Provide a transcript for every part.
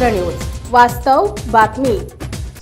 भूमिपुत्र news, वास्तव बातमी।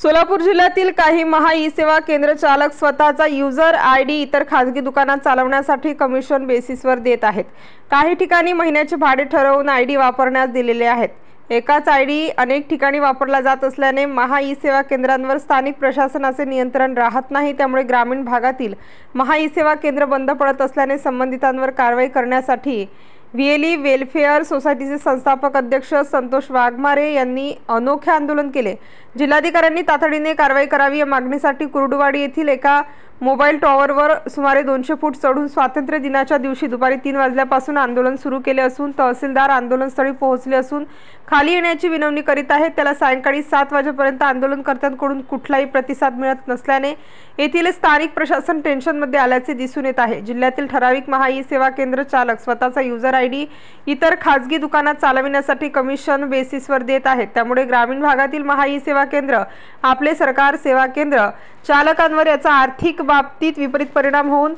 सोलापूर जिल्ह्यातील काही महा ई सेवा केंद्र चालक स्वतःचा युजर आयडी इतर खासगी दुकानात चालवण्यासाठी कमिशन बेसिसवर देत आहेत। काही ठिकाणी महिन्याचे भाडे ठरवून आयडी वापरण्यास दिलेले आहेत। एकाच आयडी अनेक ठिकाणी वापरला जात असल्याने महा ई सेवा केंद्रांवर स्थानिक प्रशासनाचे नियंत्रण राहत नाही। त्यामुळे ग्रामीण भागातील महा ई सेवा केंद्र बंद पडत असल्याने संबंधितांवर कारवाई करण्यासाठी व्हीएलई वेलफेअर सोसायटीचे संस्थापक अध्यक्ष संतोष वाघमारे यांनी अनोखे आंदोलन केले। जिल्हाधिकाऱ्यांनी तातडीने कारवाई करावी या मागणीसाठी कुर्डुवाडी येथील एका मोबाईल टॉवरवर सुमारे 200 फूट चढून स्वातंत्र्य दिनाच्या दिवशी दुपारी 3 वाजल्यापासून आंदोलन सुरू केले असून तहसीलदार आंदोलनस्थळी पोहोचले असून खाली येण्याची विनवणी करीत आहेत। त्याला सायंकाळी 7 वाजेपर्यंत आंदोलनकर्त्यांकडून कुठलाही प्रतिसाद मिळत नसल्याने येथील स्थानिक प्रशासन टेन्शनमध्ये आल्याचे दिसून येत आहे। जिल्ह्यातील ठराविक महा ई सेवा केंद्र चालक स्वतःचा युजर आयडी इतर खासगी दुकानात चालविण्यासाठी कमिशन बेसिसवर देत आहेत। त्यामुळे ग्रामीण भागातील महा ई सेवा केंद्र आपले सरकार सेवा केंद्र चालकांवर याचा आर्थिक बाबतीत विपरीत परिणाम होऊन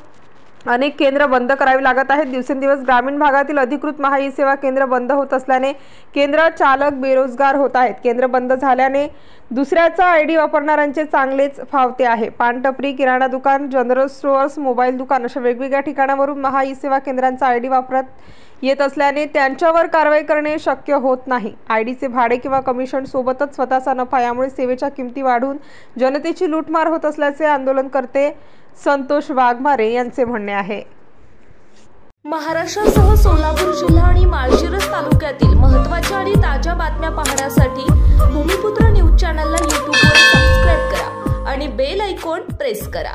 अनेक केंद्र बंद करावी लागत आहेत। दिवसेंदिवस ग्रामीण भागातील अधिकृत महा ई सेवा केंद्र बंद होत असल्याने केंद्र चालक बेरोजगार होत आहेत। केंद्र बंद झाल्याने दुसऱ्याचा आयडी वापरणाऱ्यांचे चांगलेच फावते आहे। पानटपरी, किराणा दुकान, जनरल स्टोअर्स, मोबाईल दुकान अशा वेगवेगळ्या ठिकाणावरून महा ई सेवा केंद्रांचा आयडी वापरत येत असल्याने त्यांच्यावर कारवाई करणे शक्य होत नाही। आयडीचे भाडे किंवा कमिशन सोबतच स्वतःचा नफा यामुळे सेवेच्या किमती वाढून जनतेची लूटमार होत असल्याचे आंदोलनकर्ते संतोष वाघमारे यांचे म्हणणे आहे। महाराष्ट्रासह सोलापूर जिल्हा आणि माळशिरस तालुक्यातील महत्त्वाच्या आणि ताज्या बातम्या पाहण्यासाठी भूमिपुत्र न्यूज चॅनलला यूट्यूबवर सबस्क्राइब करा आणि बेल आयकॉन प्रेस करा।